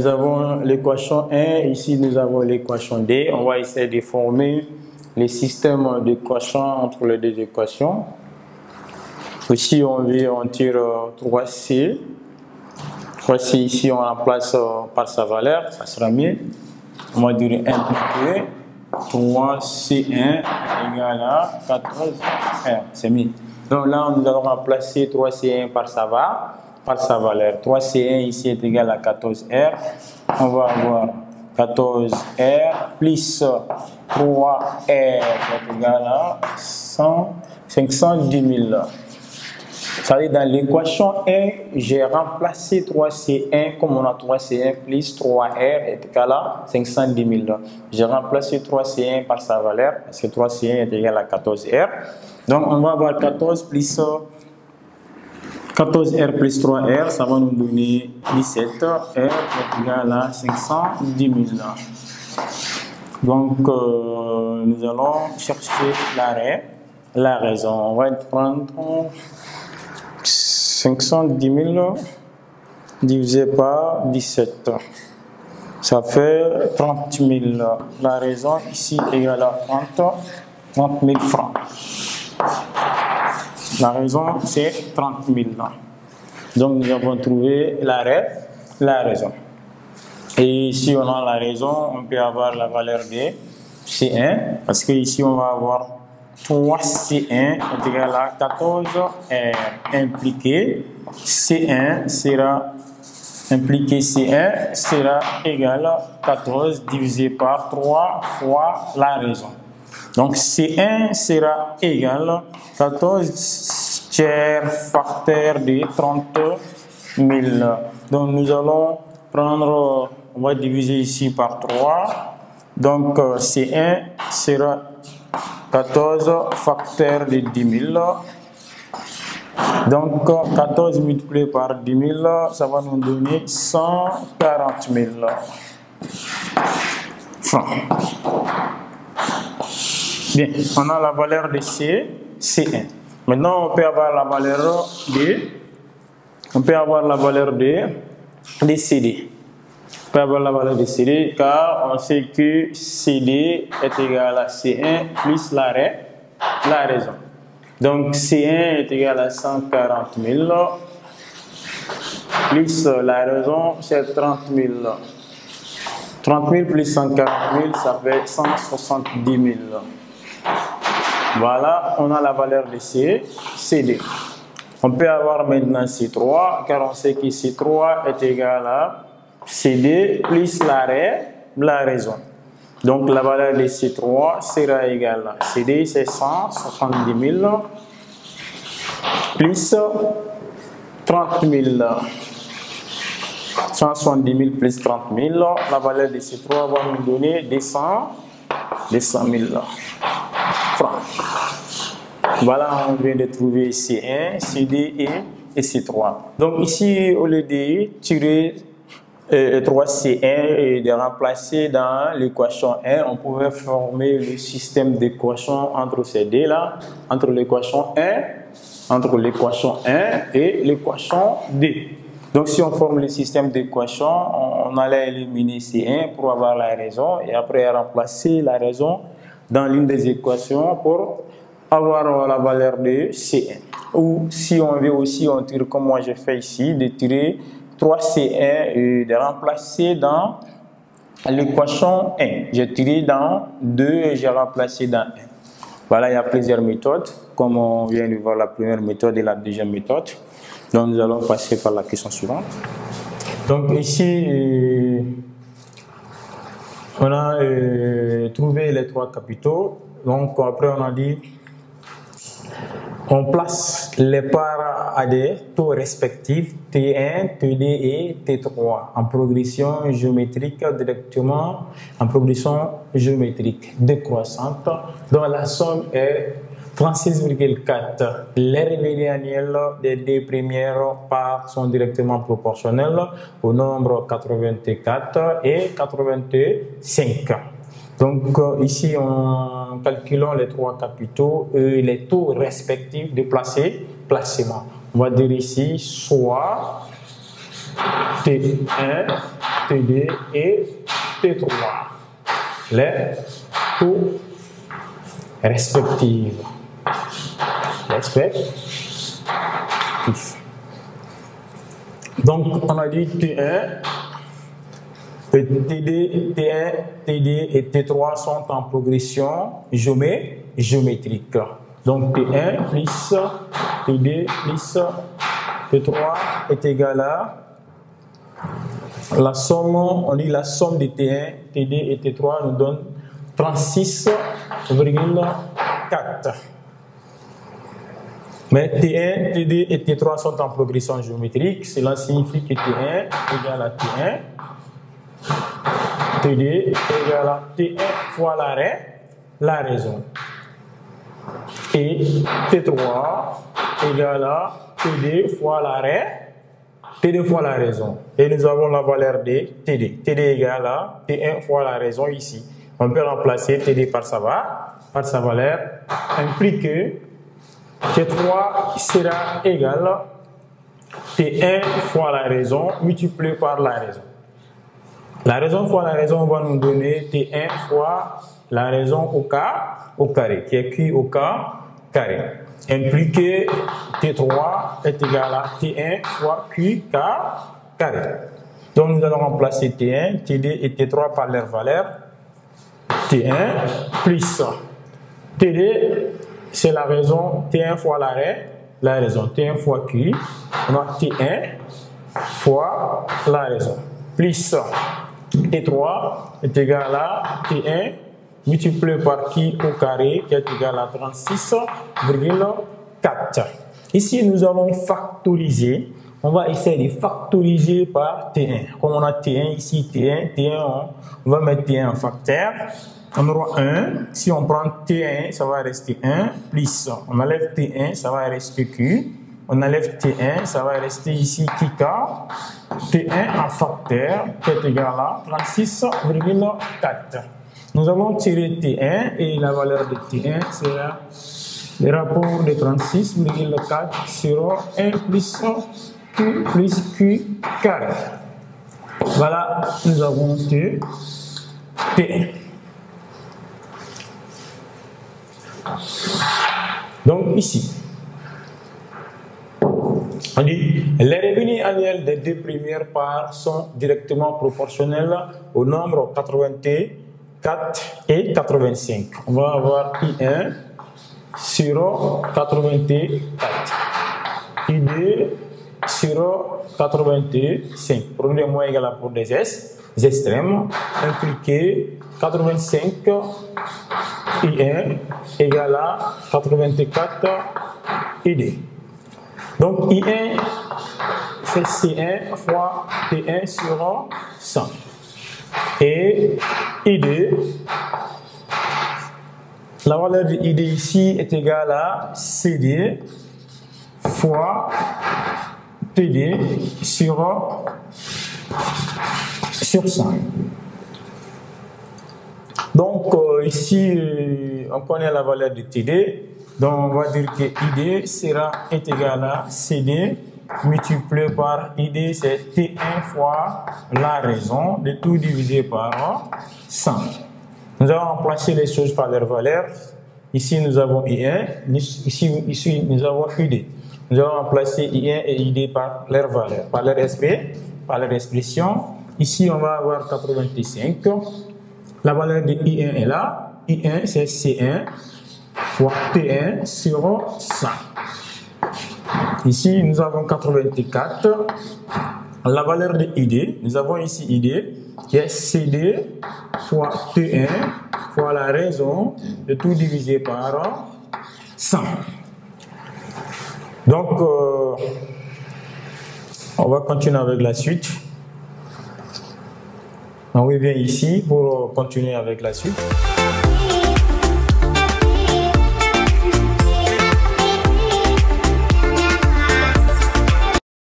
nous avons l'équation 1, ici nous avons l'équation D. On va essayer de former les systèmes d'équations entre les deux équations. Ici on tire 3C. 3C ici on remplace par sa valeur, ça sera mieux. On va dire impliqué 3C1 égale à 14R, c'est mieux. Donc là nous allons remplacer 3C1 par sa valeur. 3C1 ici est égal à 14R. On va avoir 14R plus 3R est égal à 510 000. Ça veut dire dans l'équation 1, j'ai remplacé 3C1 comme on a 3C1 plus 3R est égal à 510 000. J'ai remplacé 3C1 par sa valeur parce que 3C1 est égal à 14R. Donc on va avoir 14R plus 3R, ça va nous donner 17R est égal à 510 000. Donc nous allons chercher la raison. On va prendre 510 000 divisé par 17. Ça fait 30 000. La raison ici égale à 30 000 francs. La raison, c'est 30 000. Donc, nous avons trouvé la raison. Et si on a la raison, on peut avoir la valeur de C1. Parce que ici, on va avoir 3C1 est égal à 14R. Impliqué C1 sera égal à 14 divisé par 3 fois la raison. Donc, C1 sera égal à 14 tiers facteur de 30 000. Donc, nous allons prendre, on va diviser ici par 3. Donc, C1 sera 14 facteur de 10 000. Donc, 14 multiplié par 10 000, ça va nous donner 140 000 francs. Bien, on a la valeur de C1. Maintenant, on peut avoir la valeur de CD. On peut avoir la valeur de CD car on sait que CD est égal à C1 plus la raison. Donc, C1 est égal à 140 000 plus la raison, c'est 30 000. 30 000 plus 140 000, ça fait 170 000. Voilà, on a la valeur de CD. On peut avoir maintenant C3, car on sait que C3 est égal à CD plus la raison. Donc la valeur de C3 sera égale à CD, c'est 170 000 plus 30 000. 170 000 plus 30 000, la valeur de C3 va nous donner 200 000 francs. Voilà, on vient de trouver C1, CD et C3. Donc ici, au lieu de tirer 3C1 et de remplacer dans l'équation 1, on pouvait former le système d'équation entre ces deux-là, entre l'équation 1 et l'équation 2. Donc si on forme le système d'équation, on allait éliminer C1 pour avoir la raison et après remplacer la raison dans l'une des équations pour avoir la valeur de C1. Ou si on veut aussi, on tire comme moi j'ai fait ici, de tirer 3C1 et de remplacer dans l'équation 1. J'ai tiré dans 2 et j'ai remplacé dans 1. Voilà, il y a plusieurs méthodes, comme on vient de voir la première méthode et la deuxième méthode. Donc nous allons passer par la question suivante. Donc ici, on a trouvé les trois capitaux. Donc après on a dit, on place les parts à des taux respectifs T1, T2 et T3 en progression géométrique directement en progression géométrique décroissante dont la somme est 36,4. Les réveillés annuels des deux premières parts sont directement proportionnels au nombre 84 et 85. Donc ici, en calculant les trois capitaux et les taux respectifs de placement. On va dire ici soit T1 TD et T3. Les taux respectifs. Donc, on a dit T1, TD, T1, TD et T3 sont en progression géométrique. Donc, T1 plus TD plus T3 est égal à la somme, on dit la somme de T1, TD et T3 nous donne 36,4. Mais T1, TD et T3 sont en progression géométrique. Cela signifie que T1 égale à T1, TD égale à T1 fois la raison. Et T3 égale à TD fois la raison. Et nous avons la valeur de TD. TD égale à T1 fois la raison ici. On peut remplacer TD par sa valeur, implique que T3 sera égal à T1 fois la raison multiplié par la raison. La raison fois la raison va nous donner T1 fois la raison au carré, qui est Q au carré. Impliqué T3 est égal à T1 fois Q carré. Donc nous allons remplacer T1, TD et T3 par leur valeur. T1 plus TD, c'est la raison, T1 fois la raison, T1 fois Q, on a T1 fois la raison, plus T3 est égal à T1 multiplié par Q au carré, qui est égal à 36,4. Ici, nous allons factoriser. On va essayer de factoriser par T1. Comme on a T1 ici, T1, on va mettre T1 en facteur. On aura 1. Si on prend T1, ça va rester 1. Plus, on enlève T1, ça va rester Q. On enlève T1, ça va rester ici KK. T1 en facteur, qui est égal à 36,4. Nous avons tiré T1 et la valeur de T1 sera le rapport de 36,4 sur 1 plus Q carré. Voilà, nous avons T1. Donc ici, on dit les revenus annuels des deux premières parts sont directement proportionnels au nombre 84 et 85. On va avoir I1 sur 84, I2 sur 85. Produit moins égal à pour des extrêmes, impliqué 85 I1 égale à 84 I2. Donc I1 c'est C1 fois T1 sur 100. Et I2, la valeur de I2 ici est égale à CD fois TD sur 100. Donc ici, on connaît la valeur de TD. Donc on va dire que ID sera égal à CD multiplié par ID, c'est T1 fois la raison de tout divisé par 100. Nous allons remplacer les choses par leur valeur. Ici nous avons I1, ici nous avons ID. Nous allons remplacer I1 et ID par leur valeur, par leur expression. Ici on va avoir 85. La valeur de I1 est là. I1 c'est C1 fois T1 sur 100. Ici, nous avons 84. La valeur de ID, nous avons ici ID qui est CD fois T1 fois la raison de tout divisé par 100. Donc, on va continuer avec la suite. On revient ici pour continuer avec la suite.